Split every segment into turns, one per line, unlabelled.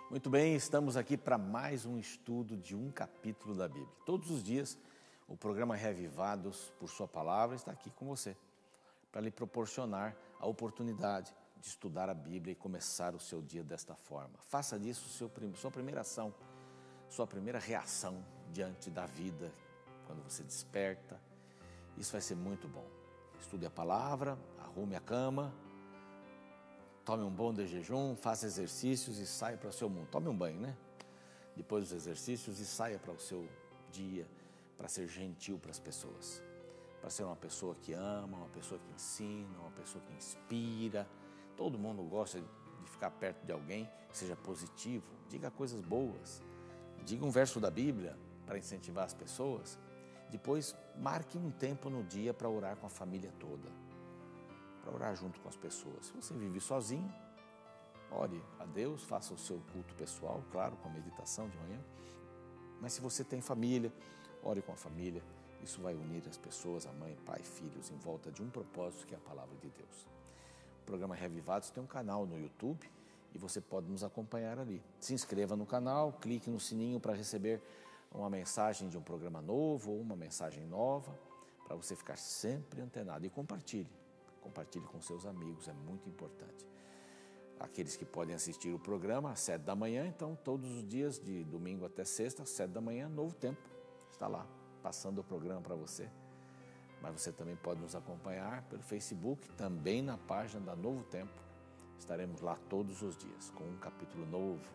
Muito bem, estamos aqui para mais um estudo de um capítulo da Bíblia. Todos os dias, o programa Reavivados por Sua Palavra está aqui com você, para lhe proporcionar a oportunidade de estudar a Bíblia e começar o seu dia desta forma. Faça disso sua primeira ação, sua primeira reação diante da vida, quando você desperta. Isso vai ser muito bom. Estude a palavra, arrume a cama, tome um bom de jejum, faça exercícios e saia para o seu mundo. Tome um banho, né? Depois dos exercícios e saia para o seu dia, para ser gentil para as pessoas. Para ser uma pessoa que ama, uma pessoa que ensina, uma pessoa que inspira. Todo mundo gosta de ficar perto de alguém que seja positivo. Diga coisas boas. Diga um verso da Bíblia para incentivar as pessoas. Depois, marque um tempo no dia para orar com a família toda. Para orar junto com as pessoas. Se você vive sozinho, ore a Deus, faça o seu culto pessoal, claro, com a meditação de manhã. Mas se você tem família, ore com a família. Isso vai unir as pessoas, a mãe, pai, filhos, em volta de um propósito que é a palavra de Deus. O programa Reavivados tem um canal no YouTube e você pode nos acompanhar ali. Se inscreva no canal, clique no sininho para receber uma mensagem de um programa novo ou uma mensagem nova, para você ficar sempre antenado. E compartilhe com seus amigos, é muito importante. Aqueles que podem assistir o programa às 7 da manhã, então todos os dias, de domingo até sexta, às 7 da manhã, Novo Tempo, está lá, passando o programa para você. Mas você também pode nos acompanhar pelo Facebook, também na página da Novo Tempo. Estaremos lá todos os dias, com um capítulo novo,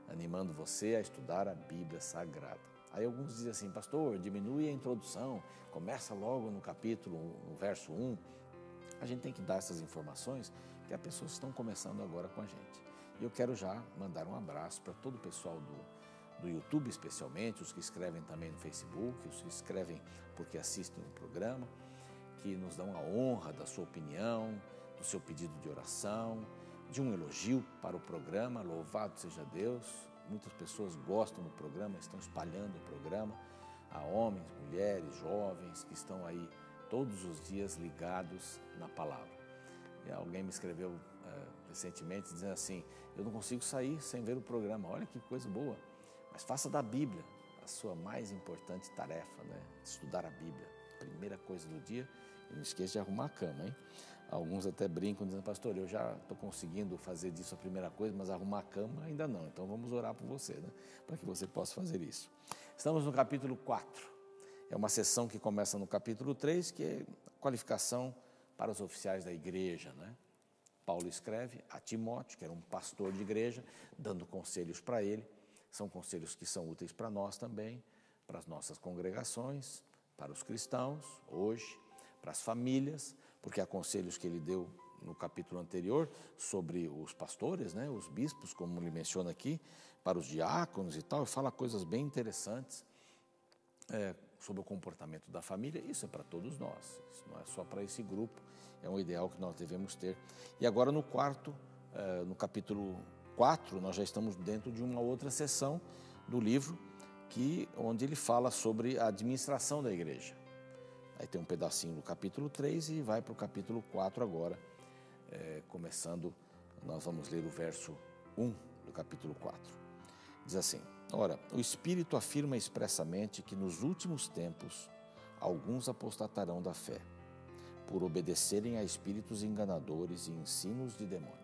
animando você a estudar a Bíblia Sagrada. Aí alguns dizem assim, pastor, diminui a introdução, começa logo no capítulo, no verso 1. A gente tem que dar essas informações, que as pessoas estão começando agora com a gente. E eu quero já mandar um abraço para todo o pessoal do YouTube, especialmente, os que escrevem também no Facebook, os que escrevem porque assistem o programa, que nos dão a honra da sua opinião, do seu pedido de oração, de um elogio para o programa. Louvado seja Deus. Muitas pessoas gostam do programa, estão espalhando o programa. Há homens, mulheres, jovens que estão aí todos os dias ligados na palavra. E alguém me escreveu recentemente dizendo assim, eu não consigo sair sem ver o programa. Olha que coisa boa. Mas faça da Bíblia a sua mais importante tarefa, né? Estudar a Bíblia. Primeira coisa do dia. E não esqueça de arrumar a cama, hein? Alguns até brincam dizendo, pastor, eu já estou conseguindo fazer disso a primeira coisa, mas arrumar a cama ainda não. Então vamos orar por você, né? Para que você possa fazer isso. Estamos no capítulo 4. É uma sessão que começa no capítulo 3, que é qualificação para os oficiais da igreja, né? Paulo escreve a Timóteo, que era um pastor de igreja, dando conselhos para ele. São conselhos que são úteis para nós também, para as nossas congregações, para os cristãos, hoje, para as famílias, porque há conselhos que ele deu no capítulo anterior sobre os pastores, né? Os bispos, como ele menciona aqui, para os diáconos e tal, e fala coisas bem interessantes sobre o comportamento da família. Isso é para todos nós, isso não é só para esse grupo, é um ideal que nós devemos ter. E agora no capítulo 4, nós já estamos dentro de uma outra seção do livro, onde ele fala sobre a administração da igreja. Aí tem um pedacinho do capítulo 3 e vai para o capítulo 4 agora, começando, nós vamos ler o verso 1 do capítulo 4. Diz assim, ora, o Espírito afirma expressamente que nos últimos tempos alguns apostatarão da fé, por obedecerem a espíritos enganadores e ensinos de demônios.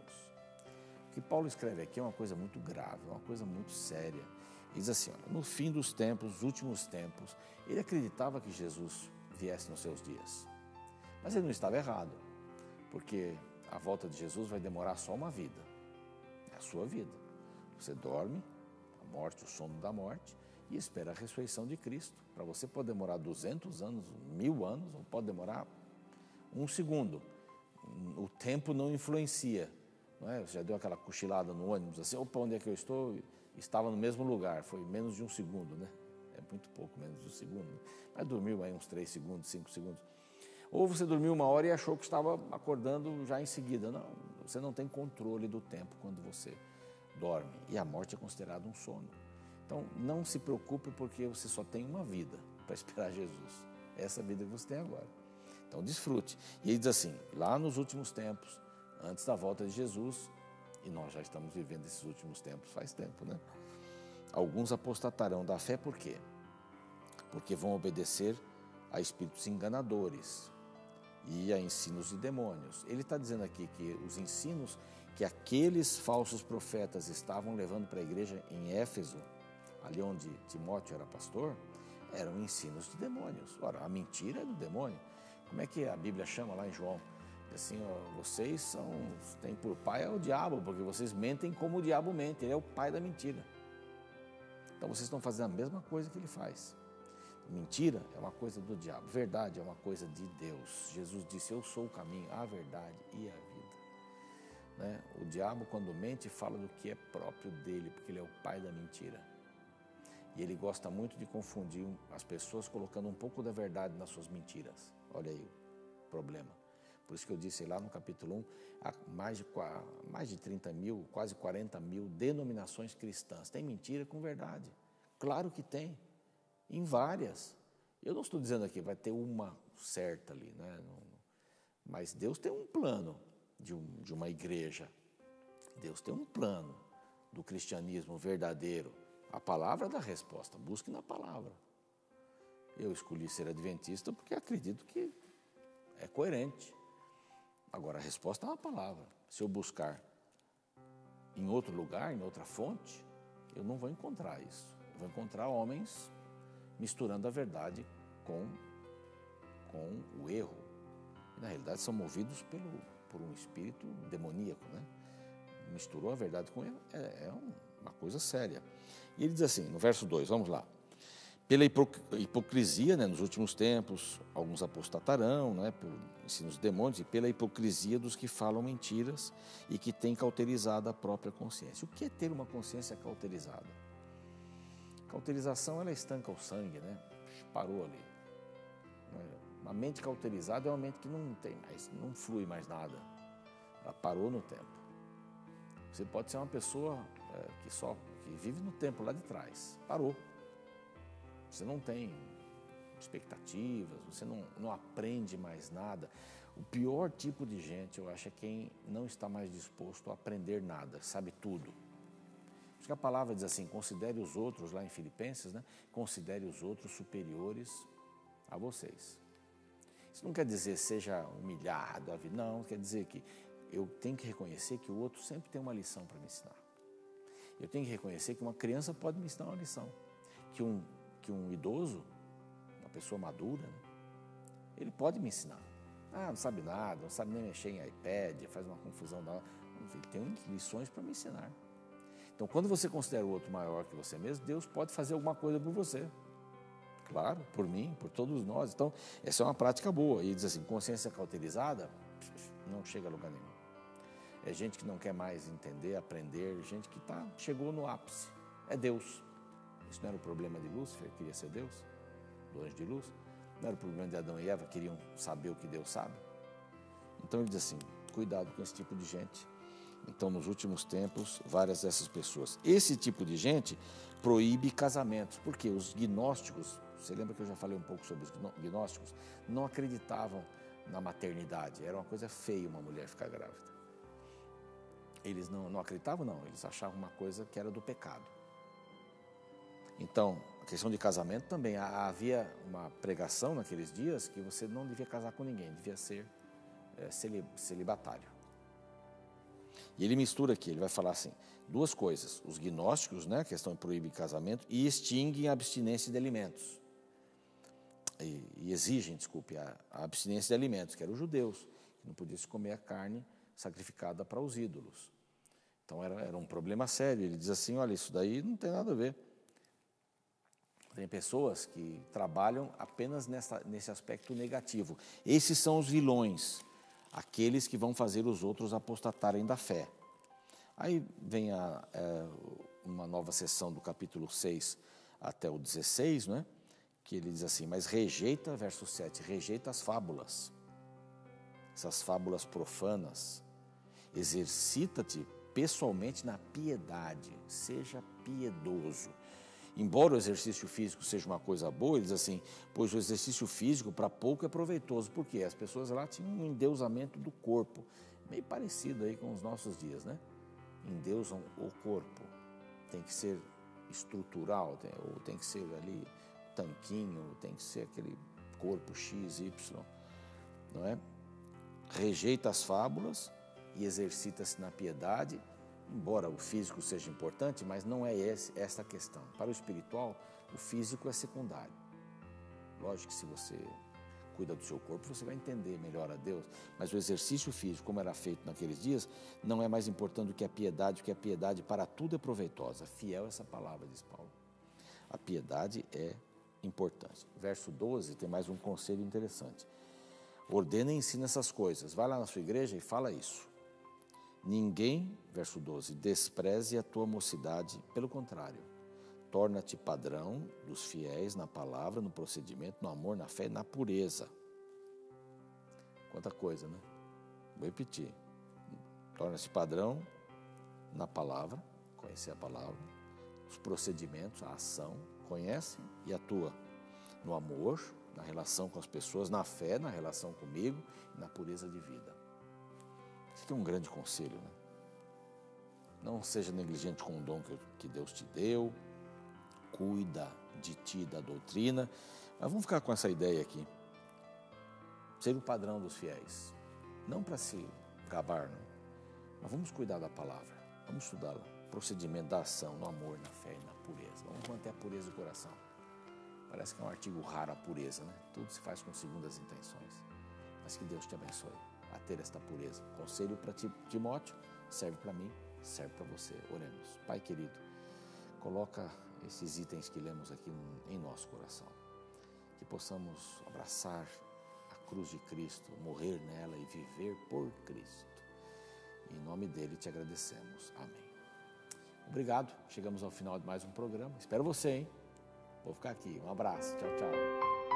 O que Paulo escreve aqui é uma coisa muito grave, uma coisa muito séria. Ele diz assim, olha, no fim dos tempos, os últimos tempos, ele acreditava que Jesus viesse nos seus dias. Mas ele não estava errado, porque a volta de Jesus vai demorar só uma vida, é a sua vida. Você dorme, a morte, o sono da morte, e espera a ressurreição de Cristo. Para você pode demorar 200 anos, 1000 anos, ou pode demorar um segundo. O tempo não influencia. Não é? Você já deu aquela cochilada no ônibus, assim, opa, onde é que eu estou? Estava no mesmo lugar, foi menos de um segundo, né? É muito pouco, menos de um segundo. Mas dormiu aí uns 3 segundos, 5 segundos. Ou você dormiu 1 hora e achou que estava acordando já em seguida. Não, você não tem controle do tempo quando você dorme. E a morte é considerada um sono. Então, não se preocupe porque você só tem uma vida para esperar Jesus. Essa vida que você tem agora. Então, desfrute. E ele diz assim, lá nos últimos tempos, antes da volta de Jesus, E nós já estamos vivendo esses últimos tempos faz tempo, né? Alguns apostatarão da fé por quê? Porque vão obedecer a espíritos enganadores e a ensinos de demônios. Ele está dizendo aqui que os ensinos que aqueles falsos profetas estavam levando para a igreja em Éfeso, ali onde Timóteo era pastor, eram ensinos de demônios. Ora, a mentira é do demônio. Como é que a Bíblia chama lá em João? Assim, ó, vocês têm por pai é o diabo, porque vocês mentem como o diabo mente, ele é o pai da mentira. Então vocês estão fazendo a mesma coisa que ele faz. Mentira é uma coisa do diabo, verdade é uma coisa de Deus. Jesus disse, eu sou o caminho, a verdade e a vida. Né? O diabo, quando mente, fala do que é próprio dele, porque ele é o pai da mentira. E ele gosta muito de confundir as pessoas colocando um pouco da verdade nas suas mentiras. Olha aí o problema. Por isso que eu disse lá no capítulo 1, há mais de 30 mil, quase 40 mil denominações cristãs. Tem mentira com verdade. Claro que tem. Em várias. Eu não estou dizendo aqui vai ter uma certa ali, né? Mas Deus tem um plano de uma igreja. Deus tem um plano do cristianismo verdadeiro. A palavra dá resposta, busque na palavra. Eu escolhi ser adventista porque acredito que é coerente. Agora, a resposta é uma palavra. Se eu buscar em outro lugar, em outra fonte, eu não vou encontrar isso. Eu vou encontrar homens misturando a verdade com o erro. E, na realidade, são movidos por um espírito demoníaco, né? Misturou a verdade com o erro, é uma coisa séria. E ele diz assim, no verso 2, vamos lá. Pela hipocrisia, né, nos últimos tempos, alguns apostatarão, né, por ensinos de demônios, e pela hipocrisia dos que falam mentiras e que têm cauterizado a própria consciência. O que é ter uma consciência cauterizada? Cauterização, ela estanca o sangue, né? Parou ali. Uma mente cauterizada é uma mente que não tem mais, não flui mais nada. Ela parou no tempo. Você pode ser uma pessoa que vive no tempo lá de trás. Parou. Você não tem expectativas, você não aprende mais nada. O pior tipo de gente, eu acho, é quem não está mais disposto a aprender nada, sabe tudo. Por isso que a palavra diz assim, considere os outros, lá em Filipenses, né? Considere os outros superiores a vocês. Isso não quer dizer seja humilhado, não, quer dizer que eu tenho que reconhecer que o outro sempre tem uma lição para me ensinar. Eu tenho que reconhecer que uma criança pode me ensinar uma lição, que um idoso, uma pessoa madura, né? Ele pode me ensinar. Não sabe nada, não sabe nem mexer em iPad, faz uma confusão. Ele tem lições para me ensinar. Então, quando você considera o outro maior que você mesmo, Deus pode fazer alguma coisa por você. Claro, por mim, por todos nós. Então, essa é uma prática boa. E diz assim, consciência cauterizada, não chega a lugar nenhum. É gente que não quer mais entender, aprender, gente que chegou no ápice. É Deus. Isso não era o problema de Lúcifer, queria ser Deus, do anjo de luz. Não era o problema de Adão e Eva, queriam saber o que Deus sabe. Então ele diz assim, cuidado com esse tipo de gente. Então, nos últimos tempos, várias dessas pessoas. Esse tipo de gente proíbe casamentos, porque os gnósticos, você lembra que eu já falei um pouco sobre os gnósticos, não acreditavam na maternidade. Era uma coisa feia uma mulher ficar grávida. Eles não acreditavam, não. Eles achavam uma coisa que era do pecado. Então, a questão de casamento também. Havia uma pregação naqueles dias que você não devia casar com ninguém, devia ser celibatário. E ele mistura aqui, ele vai falar assim, duas coisas. Os gnósticos, né, a questão de proíbe casamento, e extinguem a abstinência de alimentos. E exigem, a abstinência de alimentos, que eram os judeus, que não podiam se comer a carne sacrificada para os ídolos. Então era um problema sério. Ele diz assim, olha, isso daí não tem nada a ver. Tem pessoas que trabalham apenas nesse aspecto negativo. Esses são os vilões, aqueles que vão fazer os outros apostatarem da fé. Aí vem uma nova sessão do capítulo 6 até o 16, né? Que ele diz assim, mas rejeita, verso 7, rejeita as fábulas, essas fábulas profanas, exercita-te pessoalmente na piedade, seja piedoso. Embora o exercício físico seja uma coisa boa, ele diz assim, pois o exercício físico para pouco é proveitoso. Por quê? As pessoas lá tinham um endeusamento do corpo, meio parecido aí com os nossos dias, né? endeusam o corpo. Tem que ser estrutural, ou tem que ser ali tanquinho, tem que ser aquele corpo X, Y, não é? Rejeita as fábulas e exercita-se na piedade, embora o físico seja importante, mas não é essa a questão. Para o espiritual, o físico é secundário. Lógico que se você cuida do seu corpo, você vai entender melhor a Deus, mas o exercício físico, como era feito naqueles dias, não é mais importante do que a piedade, porque a piedade para tudo é proveitosa. Fiel essa palavra, diz Paulo. A piedade é importante. Verso 12 tem mais um conselho interessante. Ordena e ensina essas coisas. Vai lá na sua igreja e fala isso. Ninguém, verso 12, despreze a tua mocidade, pelo contrário, torna-te padrão dos fiéis na palavra, no procedimento, no amor, na fé e na pureza. Quanta coisa, né? Vou repetir. Torna-te padrão na palavra, conhecer a palavra, os procedimentos, a ação, conhece e atua no amor, na relação com as pessoas, na fé, na relação comigo e na pureza de vida. Isso aqui é um grande conselho, né? Não seja negligente com o dom que Deus te deu, cuida de ti, da doutrina. Mas vamos ficar com essa ideia aqui. Ser o padrão dos fiéis. Não para se gabar, não. Mas vamos cuidar da palavra. Vamos estudá-la. Procedimento da ação, no amor, na fé e na pureza. Vamos manter a pureza do coração. Parece que é um artigo raro a pureza, né? Tudo se faz com segundas intenções. Mas que Deus te abençoe a ter esta pureza. Conselho para Timóteo, serve para mim, serve para você. Oremos. Pai querido, coloca esses itens que lemos aqui em nosso coração. Que possamos abraçar a cruz de Cristo, morrer nela e viver por Cristo. Em nome dele te agradecemos. Amém. Obrigado. Chegamos ao final de mais um programa. Espero você, hein? Vou ficar aqui. Um abraço. Tchau, tchau.